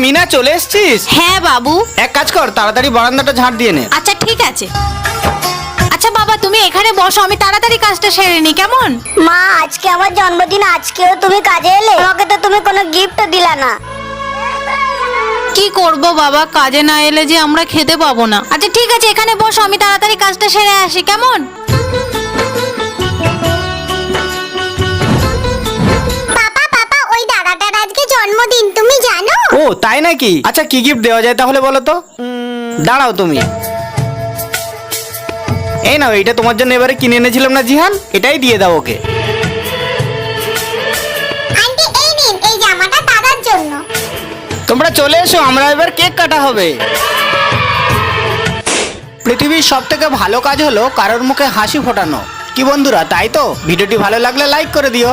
মিনা চলে এসেছিস? হ্যাঁ বাবু। এক কাজ কর, তাড়াতাড়ি বারান্দাটা ঝাড় দিয়ে নে। আচ্ছা ঠিক আছে। আচ্ছা বাবা তুমি এখানে বসো, আমি তাড়াতাড়ি কাজটা সেরে নি, কেমন? মা আজকে আমার জন্মদিন, আজকেও তুমি কাজে এলে? আমাকে তো তুমি কোনো গিফট দিলা না। কি করব বাবা, কাজে না এলে যে আমরা খেতে পাবো না। আচ্ছা ঠিক আছে এখানে বসো, আমি তাড়াতাড়ি কাজটা সেরে আসি, কেমন? পাপা পাপা, ওই দাদাটার আজকে জন্মদিন, তুমি জানো? ও তাই নাকি? আচ্ছা কি গিফট দেওয়া যায় তাহলে বলো তো। দাঁড়াও তুমি, এই নাও, এইটা তোমার জন্য এবারে কিনে এনেছিলাম না জিহান, এটাই দিয়ে দাও ওকে। আন্টি এই নিন, এই জামাটা দাদার জন্য। তোমরা চলে এসো, আমরা এবার কেক কাটা হবে। পৃথিবীর সব থেকে ভালো কাজ হলো কারোর মুখে হাসি ফোটানো। কি বন্ধুরা, তাই তো? ভিডিওটি ভালো লাগলে লাইক করে দিও।